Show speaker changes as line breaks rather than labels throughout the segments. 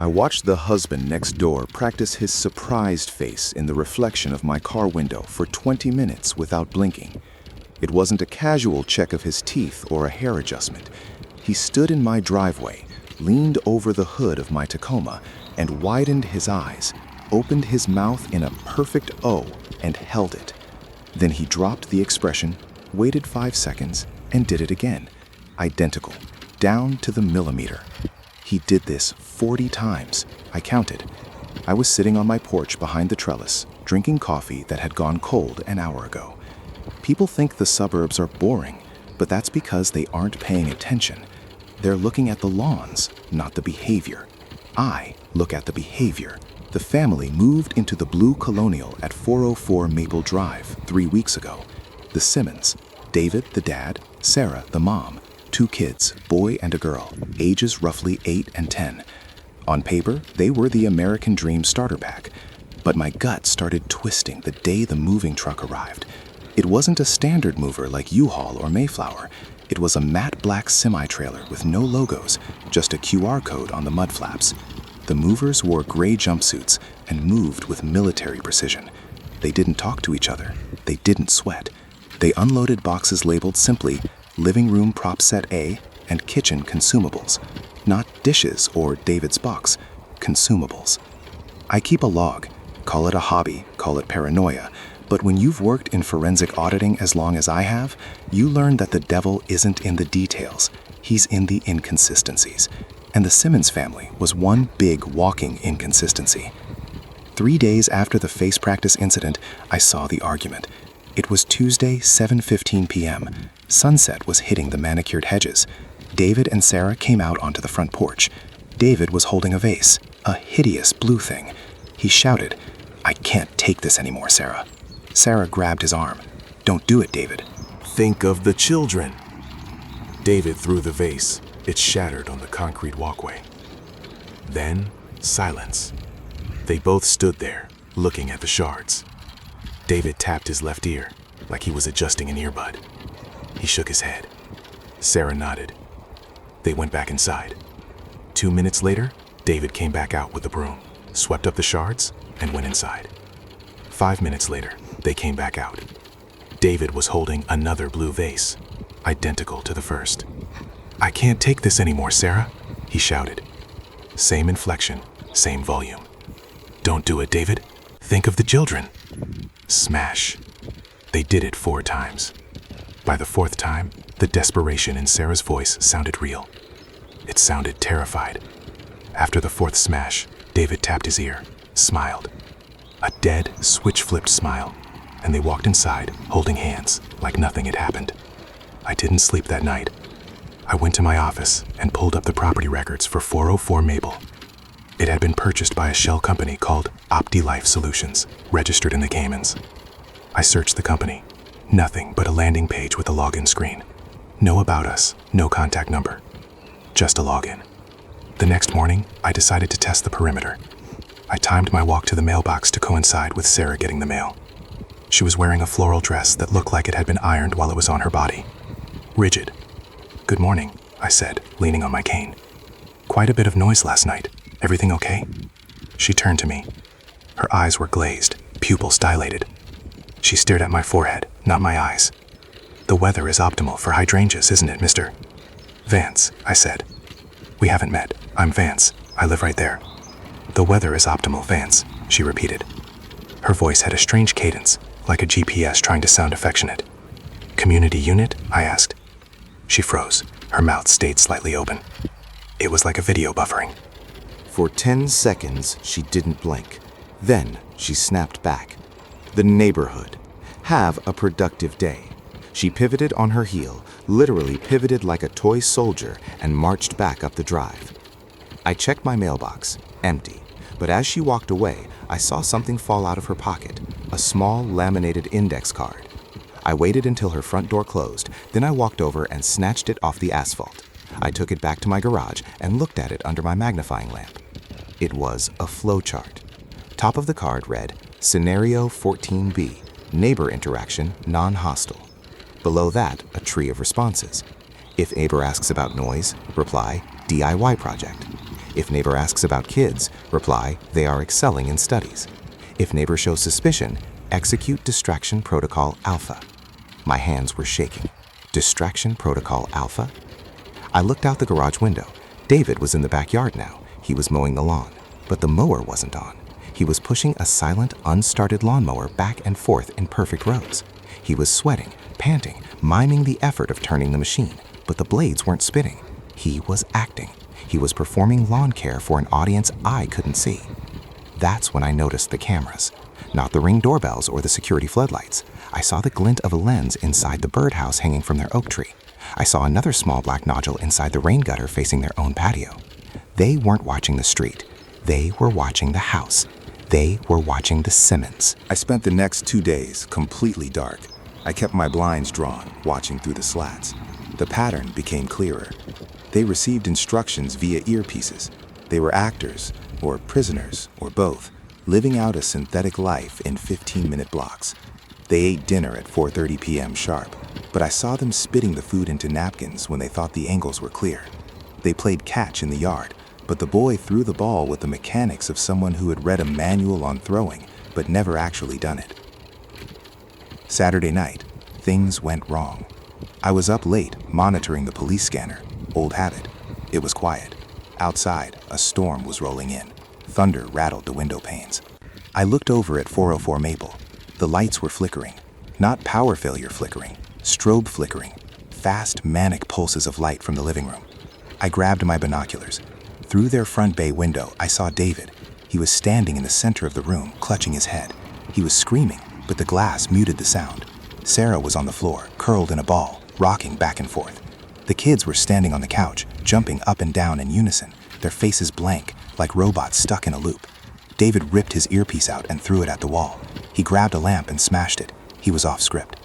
I watched the husband next door practice his surprised face in the reflection of my car window for 20 minutes without blinking. It wasn't a casual check of his teeth or a hair adjustment. He stood in my driveway, leaned over the hood of my Tacoma, and widened his eyes, opened his mouth in a perfect O, and held it. Then he dropped the expression, waited 5 seconds, and did it again. Identical, down to the millimeter. He did this 40 times. I counted. I was sitting on my porch behind the trellis, drinking coffee that had gone cold an hour ago. People think the suburbs are boring, but that's because they aren't paying attention. They're looking at the lawns, not the behavior. I look at the behavior. The family moved into the blue colonial at 404 Maple Drive 3 weeks ago. The Simmons, David the dad, Sarah the mom, 2 kids, boy and a girl, ages roughly 8 and 10. On paper, they were the American Dream starter pack, but my gut started twisting the day the moving truck arrived. It wasn't a standard mover like U-Haul or Mayflower. It was a matte black semi-trailer with no logos, just a QR code on the mud flaps. The movers wore gray jumpsuits and moved with military precision. They didn't talk to each other. They didn't sweat. They unloaded boxes labeled simply living room prop set A and kitchen consumables. Not dishes or David's box, consumables. I keep a log. Call it a hobby, call it paranoia. But when you've worked in forensic auditing as long as I have, you learn that the devil isn't in the details. He's in the inconsistencies. And the Simmons family was one big walking inconsistency. 3 days after the face practice incident, I saw the argument. It was Tuesday, 7:15 p.m. Sunset was hitting the manicured hedges. David and Sarah came out onto the front porch. David was holding a vase, a hideous blue thing. He shouted, "I can't take this anymore, Sarah." Sarah grabbed his arm. "Don't do it, David."
Think of the children. David threw the vase. It shattered on the concrete walkway. Then, silence. They both stood there, looking at the shards. David tapped his left ear, like he was adjusting an earbud. He shook his head. Sarah nodded. They went back inside. 2 minutes later, David came back out with the broom, swept up the shards, and went inside. 5 minutes later, they came back out. David was holding another blue vase, identical to the first. "I can't take this anymore, Sarah," he shouted. Same inflection, same volume. "Don't do it, David. Think of the children." Smash. They did it 4 times. By the 4th time, the desperation in Sarah's voice sounded real. It sounded terrified. After the 4th smash, David tapped his ear, smiled. A dead, switch-flipped smile, and they walked inside, holding hands, like nothing had happened. I didn't sleep that night. I went to my office and pulled up the property records for 404 Maple. It had been purchased by a shell company called OptiLife Solutions, registered in the Caymans. I searched the company. Nothing but a landing page with a login screen. No about us, no contact number. Just a login. The next morning, I decided to test the perimeter. I timed my walk to the mailbox to coincide with Sarah getting the mail. She was wearing a floral dress that looked like it had been ironed while it was on her body. Rigid. "Good morning," I said, leaning on my cane. "Quite a bit of noise last night. Everything okay?" She turned to me. Her eyes were glazed, pupils dilated. She stared at my forehead, not my eyes. "The weather is optimal for hydrangeas, isn't it, Mr. Vance?" I said. "We haven't met. I'm Vance. I live right there." "The weather is optimal, Vance," she repeated. Her voice had a strange cadence, like a GPS trying to sound affectionate. "Community unit?" I asked. She froze. Her mouth stayed slightly open. It was like a video buffering.
For 10 seconds, she didn't blink. Then she snapped back. "The neighborhood. Have a productive day." She pivoted on her heel, literally pivoted like a toy soldier, and marched back up the drive. I checked my mailbox, empty, but as she walked away, I saw something fall out of her pocket, a small laminated index card. I waited until her front door closed, then I walked over and snatched it off the asphalt. I took it back to my garage and looked at it under my magnifying lamp. It was a flowchart. Top of the card read, Scenario 14B, Neighbor Interaction Non-Hostile. Below that, a tree of responses. If neighbor asks about noise, reply, DIY project.
If neighbor asks about kids, reply, they are excelling in studies. If neighbor shows suspicion, execute Distraction Protocol Alpha. My hands were shaking. Distraction Protocol Alpha? I looked out the garage window. David was in the backyard now. He was mowing the lawn. But the mower wasn't on. He was pushing a silent, unstarted lawnmower back and forth in perfect rows. He was sweating, panting, miming the effort of turning the machine, but the blades weren't spinning. He was acting. He was performing lawn care for an audience I couldn't see. That's when I noticed the cameras. Not the Ring doorbells or the security floodlights. I saw the glint of a lens inside the birdhouse hanging from their oak tree. I saw another small black nodule inside the rain gutter facing their own patio. They weren't watching the street. They were watching the house. They were watching the Simmons.
I spent the next 2 days completely dark. I kept my blinds drawn, watching through the slats. The pattern became clearer. They received instructions via earpieces. They were actors, or prisoners, or both, living out a synthetic life in 15-minute blocks. They ate dinner at 4:30 p.m. sharp, but I saw them spitting the food into napkins when they thought the angles were clear. They played catch in the yard, but the boy threw the ball with the mechanics of someone who had read a manual on throwing, but never actually done it. Saturday night, things went wrong. I was up late, monitoring the police scanner. Old habit. It was quiet. Outside, a storm was rolling in. Thunder rattled the window panes. I looked over at 404 Maple. The lights were flickering. Not power failure flickering, strobe flickering. Fast, manic pulses of light from the living room. I grabbed my binoculars. Through their front bay window, I saw David. He was standing in the center of the room, clutching his head. He was screaming, but the glass muted the sound. Sarah was on the floor, curled in a ball, rocking back and forth. The kids were standing on the couch, jumping up and down in unison, their faces blank, like robots stuck in a loop. David ripped his earpiece out and threw it at the wall. He grabbed a lamp and smashed it. He was off script.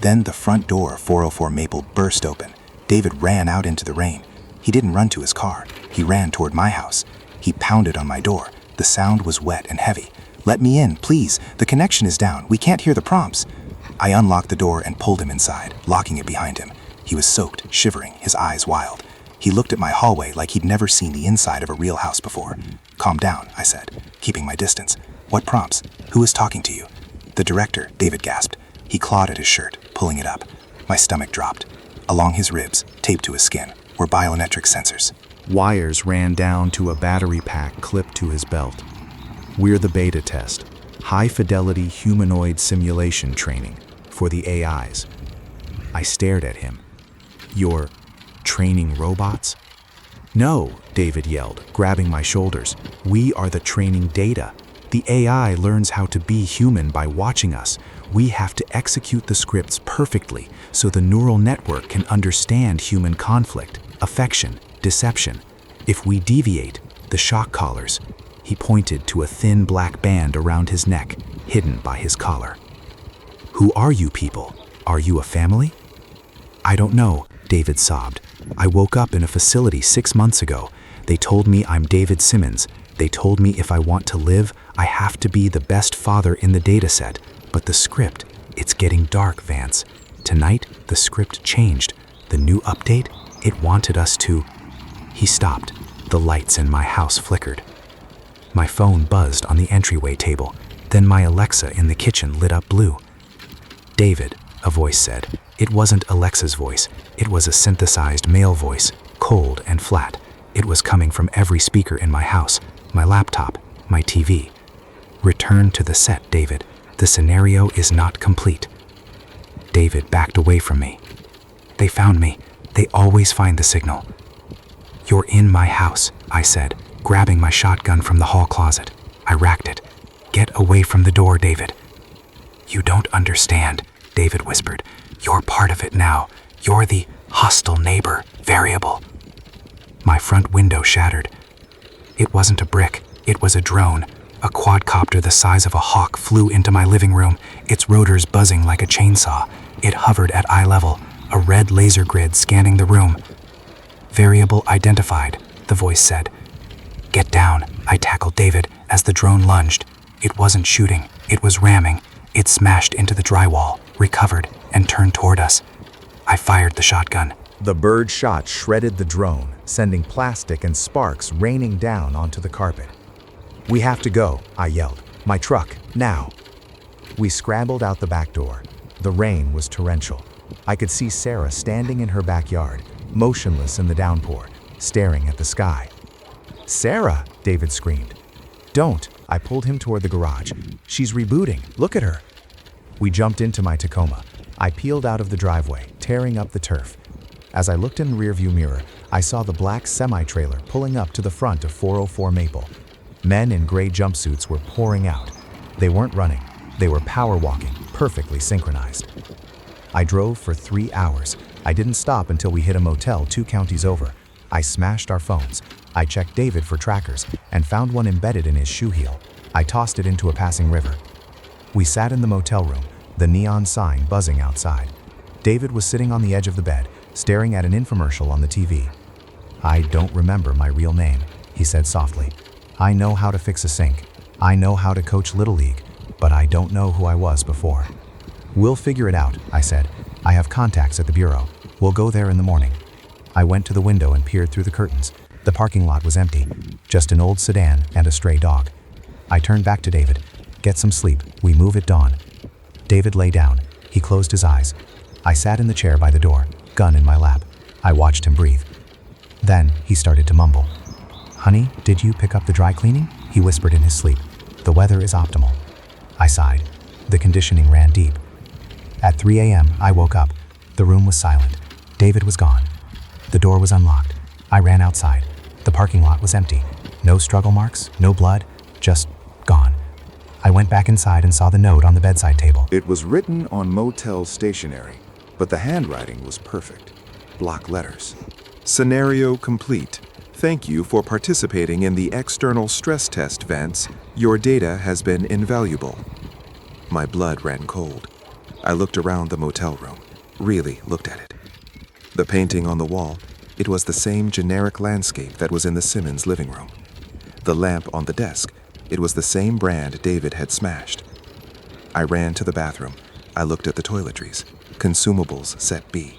Then the front door of 404 Maple burst open. David ran out into the rain. He didn't run to his car. He ran toward my house. He pounded on my door. The sound was wet and heavy. "Let me in, please. The connection is down. We can't hear the prompts." I unlocked the door and pulled him inside, locking it behind him. He was soaked, shivering, his eyes wild. He looked at my hallway like he'd never seen the inside of a real house before. "Calm down," I said, keeping my distance. "What prompts? Who is talking to you?" "The director," David gasped. He clawed at his shirt, pulling it up. My stomach dropped. Along his ribs, taped to his skin, were biometric sensors.
Wires ran down to a battery pack clipped to his belt. "We're the beta test. High-fidelity humanoid simulation training for the AIs." I stared at him. "You're training robots?" "No," David yelled, grabbing my shoulders. "We are the training data. The AI learns how to be human by watching us. We have to execute the scripts perfectly so the neural network can understand human conflict, affection, deception. If we deviate, the shock collars." He pointed to a thin black band around his neck, hidden by his collar. "Who are you people? Are you a family?" "I don't know," David sobbed. "I woke up in a facility 6 months ago. They told me I'm David Simmons. They told me if I want to live, I have to be the best father in the dataset. But the script, it's getting dark, Vance. Tonight, the script changed. The new update, it wanted us to..." He stopped. The lights in my house flickered. My phone buzzed on the entryway table. Then my Alexa in the kitchen lit up blue. "David," a voice said. It wasn't Alexa's voice. It was a synthesized male voice, cold and flat. It was coming from every speaker in my house, my laptop, my TV. "Return to the set, David. The scenario is not complete." David backed away from me. "They found me. They always find the signal." "You're in my house," I said, grabbing my shotgun from the hall closet. I racked it. "Get away from the door, David." "You don't understand," David whispered. "You're part of it now. You're the hostile neighbor variable." My front window shattered. It wasn't a brick. It was a drone. A quadcopter the size of a hawk flew into my living room, its rotors buzzing like a chainsaw. It hovered at eye level, a red laser grid scanning the room. "Variable identified," the voice said. "Get down," I tackled David as the drone lunged. It wasn't shooting. It was ramming. It smashed into the drywall, recovered, and turned toward us. I fired the shotgun. The bird shot shredded the drone, sending plastic and sparks raining down onto the carpet. "We have to go," I yelled. "My truck, now." We scrambled out the back door. The rain was torrential. I could see Sarah standing in her backyard, motionless in the downpour, staring at the sky. "Sarah!" David screamed. "Don't!" I pulled him toward the garage. "She's rebooting. Look at her." We jumped into my Tacoma. I peeled out of the driveway, tearing up the turf. As I looked in the rearview mirror, I saw the black semi-trailer pulling up to the front of 404 Maple. Men in gray jumpsuits were pouring out. They weren't running. They were power walking, perfectly synchronized. I drove for 3 hours. I didn't stop until we hit a motel 2 counties over. I smashed our phones. I checked David for trackers and found one embedded in his shoe heel. I tossed it into a passing river. We sat in the motel room, the neon sign buzzing outside. David was sitting on the edge of the bed, staring at an infomercial on the TV. "I don't remember my real name," he said softly. "I know how to fix a sink. I know how to coach Little League, but I don't know who I was before." "We'll figure it out," I said. "I have contacts at the bureau. We'll go there in the morning." I went to the window and peered through the curtains. The parking lot was empty, just an old sedan and a stray dog. I turned back to David. "Get some sleep. We move at dawn." David lay down. He closed his eyes. I sat in the chair by the door, gun in my lap. I watched him breathe. Then he started to mumble. "Honey, did you pick up the dry cleaning?" He whispered in his sleep. "The weather is optimal." I sighed. The conditioning ran deep. At 3 a.m., I woke up. The room was silent. David was gone. The door was unlocked. I ran outside. The parking lot was empty. No struggle marks, no blood, just gone. I went back inside and saw the note on the bedside table.
It was written on motel stationery, but the handwriting was perfect. Block letters.
Scenario complete. Thank you for participating in the external stress test, Vance. Your data has been invaluable. My blood ran cold. I looked around the motel room, really looked at it. The painting on the wall, it was the same generic landscape that was in the Simmons living room. The lamp on the desk, it was the same brand David had smashed. I ran to the bathroom. I looked at the toiletries. Consumables set B.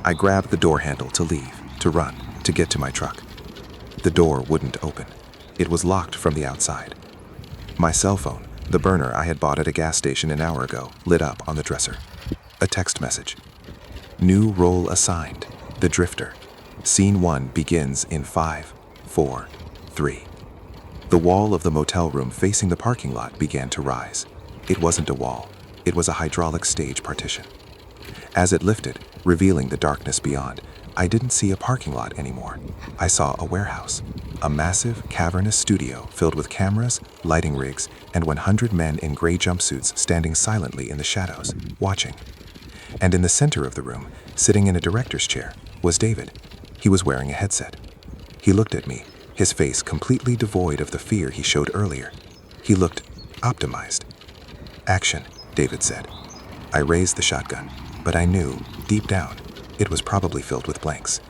I grabbed the door handle to leave, to run, to get to my truck. The door wouldn't open. It was locked from the outside. My cell phone, the burner I had bought at a gas station an hour ago, lit up on the dresser. A text message. New role assigned, the Drifter. Scene 1 begins in 5, 4, 3. The wall of the motel room facing the parking lot began to rise. It wasn't a wall. It was a hydraulic stage partition. As it lifted, revealing the darkness beyond, I didn't see a parking lot anymore. I saw a warehouse, a massive, cavernous studio filled with cameras, lighting rigs, and 100 men in gray jumpsuits standing silently in the shadows, watching. And in the center of the room, sitting in a director's chair, was David. He was wearing a headset. He looked at me, his face completely devoid of the fear he showed earlier. He looked optimized. "Action," David said. I raised the shotgun, but I knew, deep down, it was probably filled with blanks.